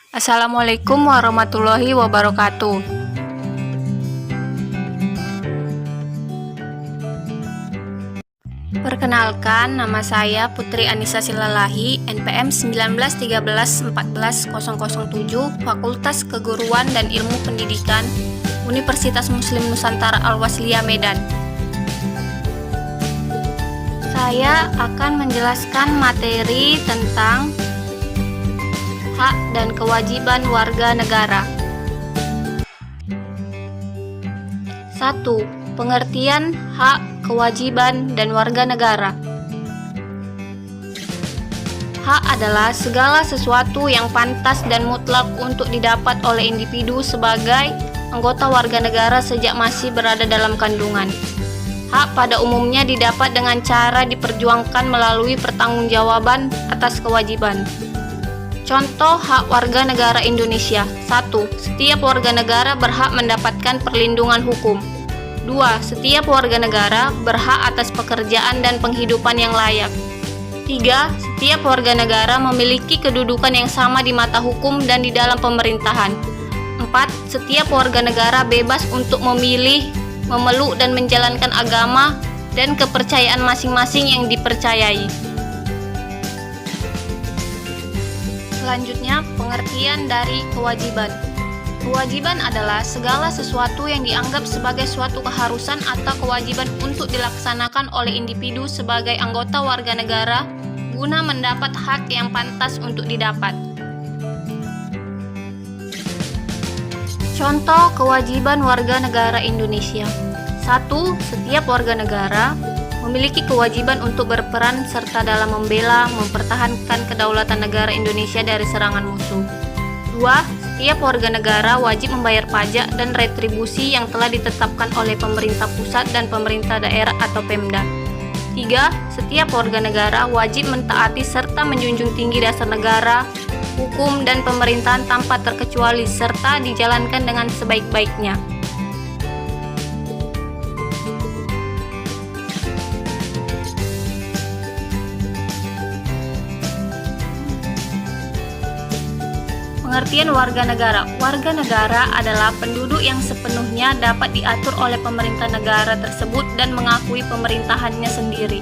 Assalamualaikum warahmatullahi wabarakatuh. Perkenalkan, nama saya Putri Anissa Silalahi, NPM 1913140007, Fakultas Keguruan dan Ilmu Pendidikan, Universitas Muslim Nusantara Al-Wasliyah Medan. Saya akan menjelaskan materi tentang hak dan kewajiban warga negara. 1. Pengertian hak, kewajiban, dan warga negara. Hak adalah segala sesuatu yang pantas dan mutlak untuk didapat oleh individu sebagai anggota warga negara sejak masih berada dalam kandungan. Hak pada umumnya didapat dengan cara diperjuangkan melalui pertanggungjawaban atas kewajiban. Contoh hak warga negara Indonesia. 1. Setiap warga negara berhak mendapatkan perlindungan hukum. 2. Setiap warga negara berhak atas pekerjaan dan penghidupan yang layak. 3. Setiap warga negara memiliki kedudukan yang sama di mata hukum dan di dalam pemerintahan. 4. Setiap warga negara bebas untuk memilih, memeluk dan menjalankan agama dan kepercayaan masing-masing yang dipercayai. Selanjutnya, pengertian dari kewajiban. Kewajiban adalah segala sesuatu yang dianggap sebagai suatu keharusan atau kewajiban untuk dilaksanakan oleh individu sebagai anggota warga negara guna mendapat hak yang pantas untuk didapat. Contoh kewajiban warga negara Indonesia. 1. Setiap warga negara memiliki kewajiban untuk berperan serta dalam membela, mempertahankan kedaulatan negara Indonesia dari serangan musuh. 2. Setiap warga negara wajib membayar pajak dan retribusi yang telah ditetapkan oleh pemerintah pusat dan pemerintah daerah atau Pemda. 3. Setiap warga negara wajib mentaati serta menjunjung tinggi dasar negara, hukum dan pemerintahan tanpa terkecuali serta dijalankan dengan sebaik-baiknya. Pengertian warga negara. Warga negara adalah penduduk yang sepenuhnya dapat diatur oleh pemerintah negara tersebut dan mengakui pemerintahannya sendiri.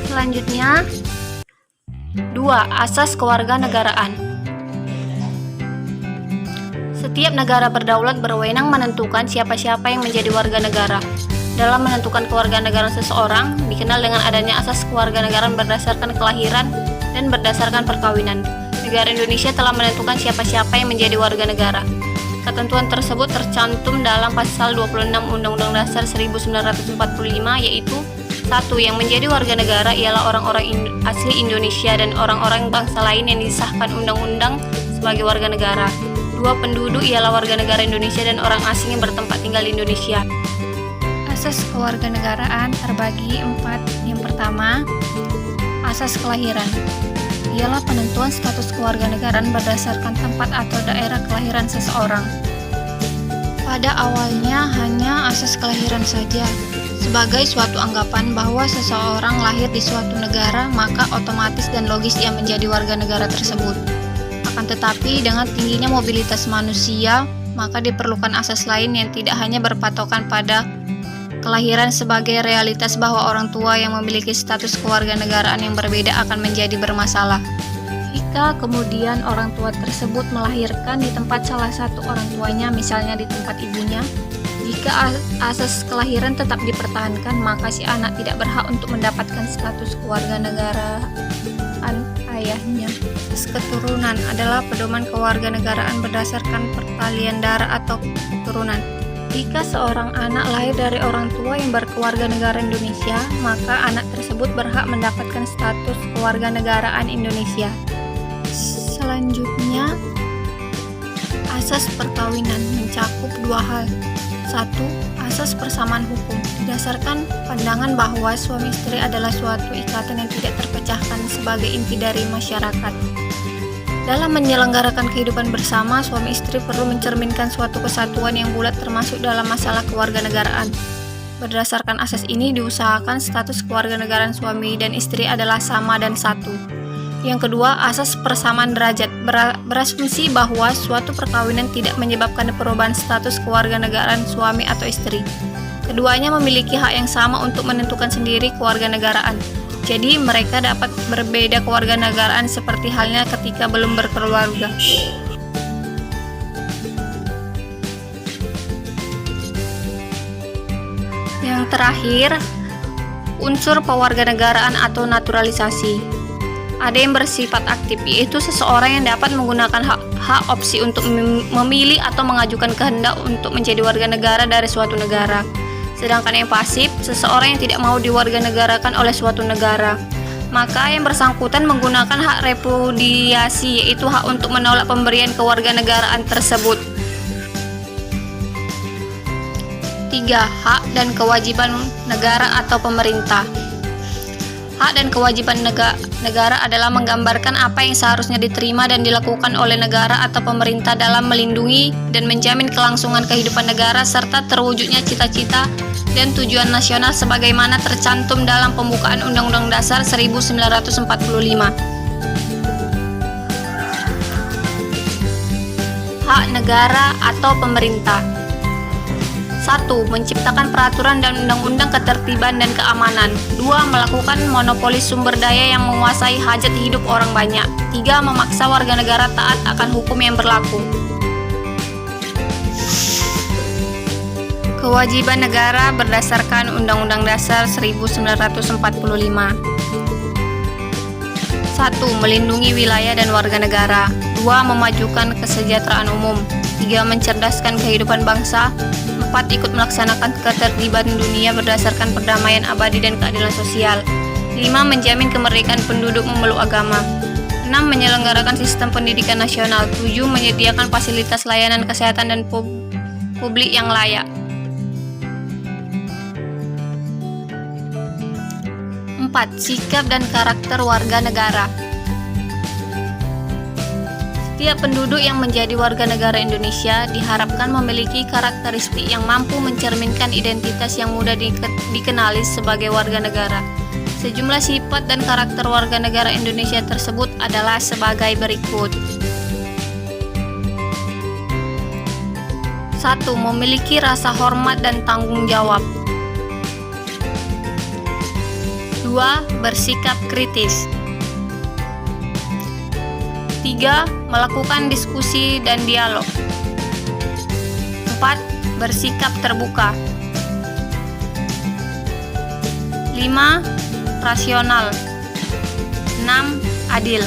Selanjutnya, 2. Asas kewarganegaraan. Setiap negara berdaulat berwenang menentukan siapa-siapa yang menjadi warga negara. Dalam menentukan kewarganegaraan seseorang, dikenal dengan adanya asas kewarganegaraan berdasarkan kelahiran dan berdasarkan perkawinan. Negara Indonesia telah menentukan siapa-siapa yang menjadi warga negara. Ketentuan tersebut tercantum dalam pasal 26 Undang-Undang Dasar 1945, yaitu 1. Yang menjadi warga negara ialah orang-orang asli Indonesia dan orang-orang bangsa lain yang disahkan undang-undang sebagai warga negara. 2. Penduduk ialah warga negara Indonesia dan orang asing yang bertempat tinggal di Indonesia. Asas kewarganegaraan terbagi 4. Yang pertama, asas kelahiran. Ialah penentuan status kewarganegaraan berdasarkan tempat atau daerah kelahiran seseorang. Pada awalnya hanya asas kelahiran saja, sebagai suatu anggapan bahwa seseorang lahir di suatu negara maka otomatis dan logis ia menjadi warga negara tersebut. Akan tetapi dengan tingginya mobilitas manusia, maka diperlukan asas lain yang tidak hanya berpatokan pada kelahiran sebagai realitas bahwa orang tua yang memiliki status kewarganegaraan yang berbeda akan menjadi bermasalah. Jika kemudian orang tua tersebut melahirkan di tempat salah satu orang tuanya, misalnya di tempat ibunya, jika asas kelahiran tetap dipertahankan, maka si anak tidak berhak untuk mendapatkan status kewarganegaraan ayahnya. Keturunan adalah pedoman kewarganegaraan berdasarkan pertalian darah atau keturunan. Jika seorang anak lahir dari orang tua yang berkewarganegaraan Indonesia, maka anak tersebut berhak mendapatkan status kewarganegaraan Indonesia. Selanjutnya, asas perkawinan mencakup 2 hal. 1. Asas persamaan hukum. Didasarkan pandangan bahwa suami istri adalah suatu ikatan yang tidak terpecahkan sebagai inti dari masyarakat. Dalam menyelenggarakan kehidupan bersama, suami istri perlu mencerminkan suatu kesatuan yang bulat termasuk dalam masalah kewarganegaraan. Berdasarkan asas ini diusahakan status kewarganegaraan suami dan istri adalah sama dan satu. Yang kedua, asas persamaan derajat berasumsi bahwa suatu perkawinan tidak menyebabkan perubahan status kewarganegaraan suami atau istri. Keduanya memiliki hak yang sama untuk menentukan sendiri kewarganegaraan. Jadi, mereka dapat berbeda kewarganegaraan seperti halnya ketika belum berkeluarga. Yang terakhir, unsur pewarganegaraan atau naturalisasi. Ada yang bersifat aktif, yaitu seseorang yang dapat menggunakan hak opsi untuk memilih atau mengajukan kehendak untuk menjadi warga negara dari suatu negara. Sedangkan yang pasif, seseorang yang tidak mau diwarganegarakan oleh suatu negara. Maka yang bersangkutan menggunakan hak repudiasi, yaitu hak untuk menolak pemberian kewarganegaraan tersebut. 3. Hak dan kewajiban negara atau pemerintah. Hak dan kewajiban negara adalah menggambarkan apa yang seharusnya diterima dan dilakukan oleh negara atau pemerintah dalam melindungi dan menjamin kelangsungan kehidupan negara serta terwujudnya cita-cita dan tujuan nasional sebagaimana tercantum dalam pembukaan Undang-Undang Dasar 1945. Hak negara atau pemerintah. 1. Menciptakan peraturan dan undang-undang ketertiban dan keamanan. 2. Melakukan monopoli sumber daya yang menguasai hajat hidup orang banyak. 3. Memaksa warga negara taat akan hukum yang berlaku. Kewajiban negara berdasarkan Undang-Undang Dasar 1945. 1. Melindungi wilayah dan warga negara. 2. Memajukan kesejahteraan umum. 3. Mencerdaskan kehidupan bangsa. 4. Ikut melaksanakan ketertiban dunia berdasarkan perdamaian abadi dan keadilan sosial. 5. Menjamin kemerdekaan penduduk memeluk agama. 6. Menyelenggarakan sistem pendidikan nasional. 7. Menyediakan fasilitas layanan kesehatan dan publik yang layak. 4. Sikap dan karakter warga negara. Setiap penduduk yang menjadi warga negara Indonesia diharapkan memiliki karakteristik yang mampu mencerminkan identitas yang mudah dikenali sebagai warga negara. Sejumlah sifat dan karakter warga negara Indonesia tersebut adalah sebagai berikut. 1. Memiliki rasa hormat dan tanggung jawab. 2. Bersikap kritis. 3. Melakukan diskusi dan dialog. 4. Bersikap terbuka. 5. Rasional. 6. Adil.